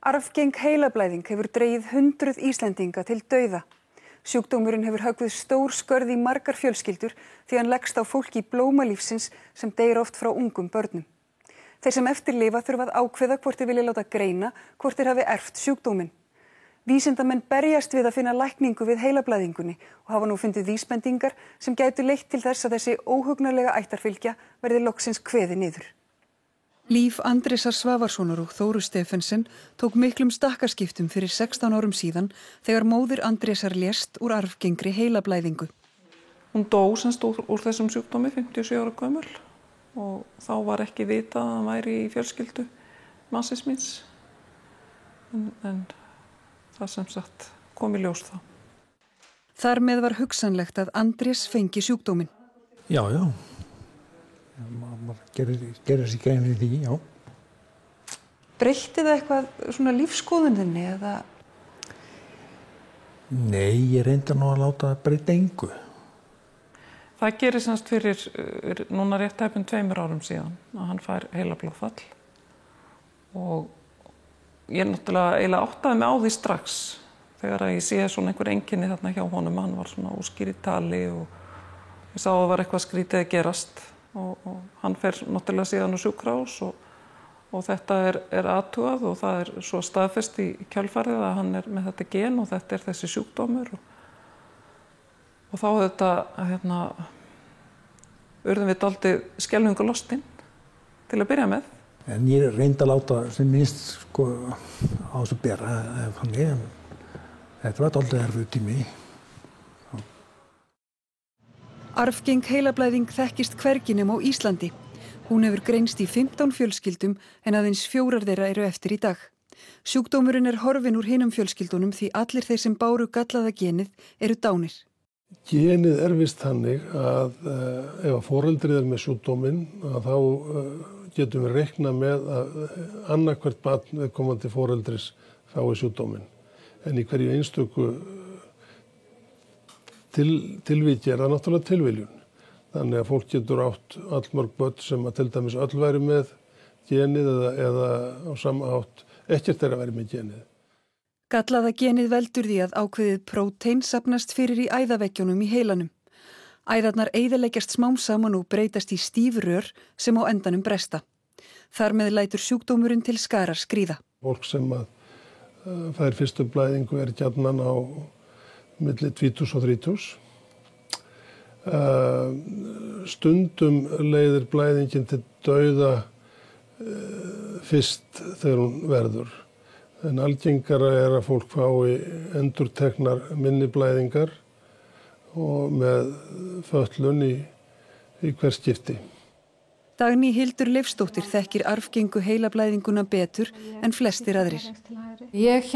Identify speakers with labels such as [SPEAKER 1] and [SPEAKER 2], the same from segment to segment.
[SPEAKER 1] Arfgeng heilablæðing hefur dregið hundruð Íslendinga til dauða. Sjúkdómurinn hefur höggvið stór skörð í margar fjölskyldur því hann leggst á fólk í blóma lífsins sem deyr oft frá ungum börnum. Þeir sem eftirlifa þurfa að ákveða hvort þeir vilja láta greina hvort þeir hafi erft sjúkdóminn. Vísindamenn berjast við að finna lækningu við heilablæðingunni og hafa nú fundið vísbendingar sem gætu leitt til þess að þessi óhugnanlega ættarfylgja verði loksins kveðið niður. Líf Andrésar Svavarssonar og Þóru Stephensen tók miklum stakkaskiptum fyrir 16 árum síðan þegar móðir Andrésar lést úr arfgengri heilablæðingu.
[SPEAKER 2] Hún dó semst úr þessum sjúkdómi 57 ára gömul og þá var ekki vitað að hann væri í fjölskyldu mannsins míns. En það sem sagt kom í ljós þá.
[SPEAKER 1] Þar með var hugsanlegt að Andrés fengi sjúkdóminn.
[SPEAKER 3] Já. Maður gerir sér grein fyrir því, já.
[SPEAKER 1] Breytti það eitthvað svona lífskoðuninni eða?
[SPEAKER 3] Nei, ég reyndi nú að láta það breyta engu.
[SPEAKER 2] Það gerir semst fyrir núna rétt tæpum 2 árum síðan að hann fær heilablóðfall og ég náttúrulega eiginlega áttaði mig á því strax þegar ég sé svona einhver einkenni þarna hjá honum. Hann var svona óskýr í tali og ég sá að það var eitthvað skrítið að gerast og hann fer náttúrulega síðan á sjúkrahús og þetta er athugað og það er svo staðfest í kjölfarið að hann er með þetta gen og þetta er þessi sjúkdómur og þá þetta urðum við dálítið skelfingu lostinn til að byrja með.
[SPEAKER 3] En ég reyndi að láta sem minnst á þessu bera þannig en þetta var dálítið erfiður tími.
[SPEAKER 1] Arfgeng heilablæðing þekkist hvergi nema á Íslandi. Hún hefur greinst í 15 fjölskyldum en aðeins 4 þeirra eru eftir í dag. Sjúkdómurinn er horfinn úr hinum fjölskyldunum því allir þeir sem báru gallaða genið eru dánir.
[SPEAKER 4] Genið erfist þannig að ef að foreldrið er með sjúkdóminn að þá getum við reiknað með að annarkvert barn viðkomandi foreldris fái sjúkdóminn. En í hverju einstöku tilviki er það náttúrulega tilviljun. Þannig að fólk getur átt allmörg börn sem að til dæmis öll væri með genið eða á sama hátt ekkert er að væri með genið.
[SPEAKER 1] Gallaða genið veldur því að ákveðið prótein safnast fyrir í æðaveggjónum í heilanum. Æðarnar eyðileggjast smám saman og breytast í stíf rör sem á endanum bresta. Þar með lætur sjúkdómurinn til skarar skríða.
[SPEAKER 4] Fólk sem að fær fyrstu blæðingu er gjarnan á milli 20 og 30. Stundum leiðir blæðingin til dauða fyrst þegar hún verður. En algengara er að fólk fái endurteknar minni blæðingar og með fötlun í hver skipti.
[SPEAKER 1] Dagný Hildur Leifsdóttir þekkir arfgengu heilablæðinguna betur en flestir aðrir.
[SPEAKER 5] Ég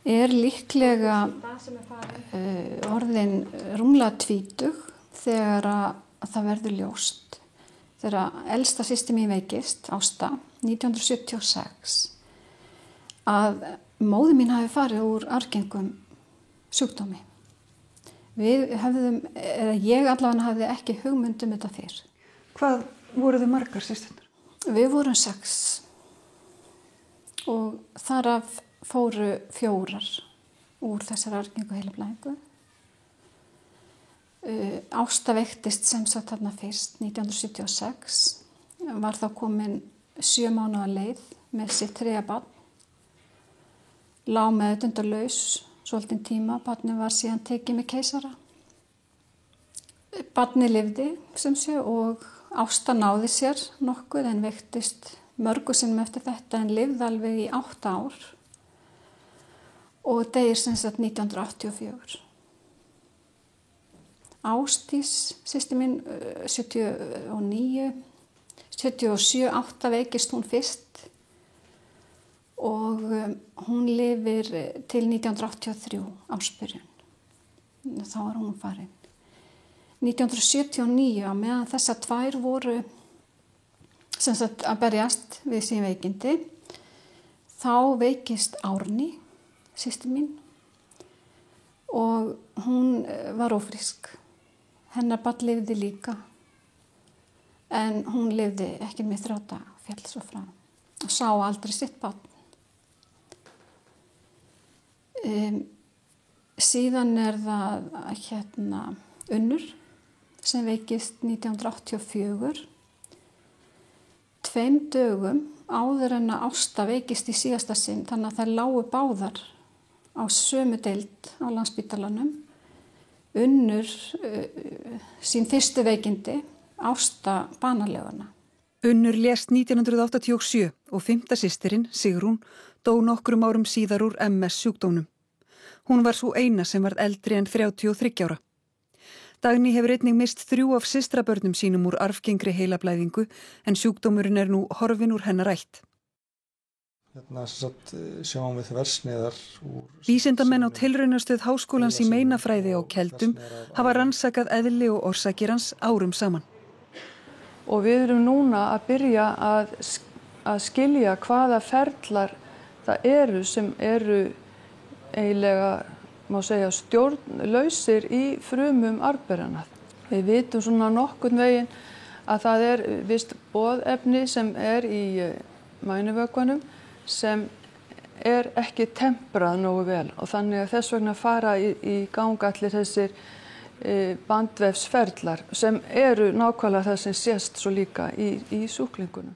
[SPEAKER 5] er líklega orðin rúmlega 20 þegar að það verður ljóst. Þegar elsta systir mín veikist, Ásta, 1976, að móðir mín hafi farið úr arfgengum sjúkdómi. Ég allavega hafði ekki hugmynd um þetta fyrr.
[SPEAKER 1] Hvað voru þið margar systurnar?
[SPEAKER 5] Við vorum 6 og þaraf fóru 4 úr þessar arfgengu heilablæðingu. Ásta veiktist sem sagt þarna fyrst 1976, var þá komin 7 mánaða leið með sitt 3. barn. Lá meðvitundarlaus svolítinn tíma, barnið var síðan tekið með keisara. Barnið lifði sem sé og Ásta náði sér nokkuð en veiktist mörgu sinnum eftir þetta en lifði alveg í 8 ár og deyr sem sagt 1984. Ásdís, systir mín, 79, 77, 8 veikist hún fyrst og hún lifir til 1983 ársbyrjun. Þá er hún farin. 1979 á meðan þessar 2 voru sem sagt að berjast við sín veikindi, þá veikist Árný, systir mín, og hún var ófrísk. Hennar barn lifði líka, en hún lifði ekki með 3 daga, féll svo frá. og sá aldrei sitt barn. Síðan það Unnur sem veikist 1984. 2 dögum áður en að Ásta veikist í síðasta sinn, þannig að þær lágu báðar á sömu deild á Landspítalanum. Unnur sín fyrstu veikindi, Ásta banaleguna.
[SPEAKER 1] Unnur lést 1987 og 5. systirinn, Sigrún, dó nokkrum árum síðar úr MS sjúkdómnum. Hún var svo eina sem varð eldri en 33 ára. Dagný hefur einnig mist 3 af systrabörnum sínum úr arfgengri heilablæðingu en sjúkdómurinn nú horfinn úr hennar ætt.
[SPEAKER 6] Sjáum við þversniðar
[SPEAKER 1] Vísindamenn á tilraunastöð Háskólans í meinafræði á Keldum hafa rannsakað eðli og orsakir hans árum saman.
[SPEAKER 7] Og við erum núna að byrja að skilja hvaða ferlar það eru sem eru eiginlega, má segja, stjórnlausir í frumum arfberana. Við vitum svona nokkurn veginn að það vist boðefni sem í mænuvökvanum sem ekki temprað nógu vel og þannig að þess vegna fara í gang allir þessir bandvefsferlar sem eru nákvæmlega það sem sést svo líka í sjúklingunum.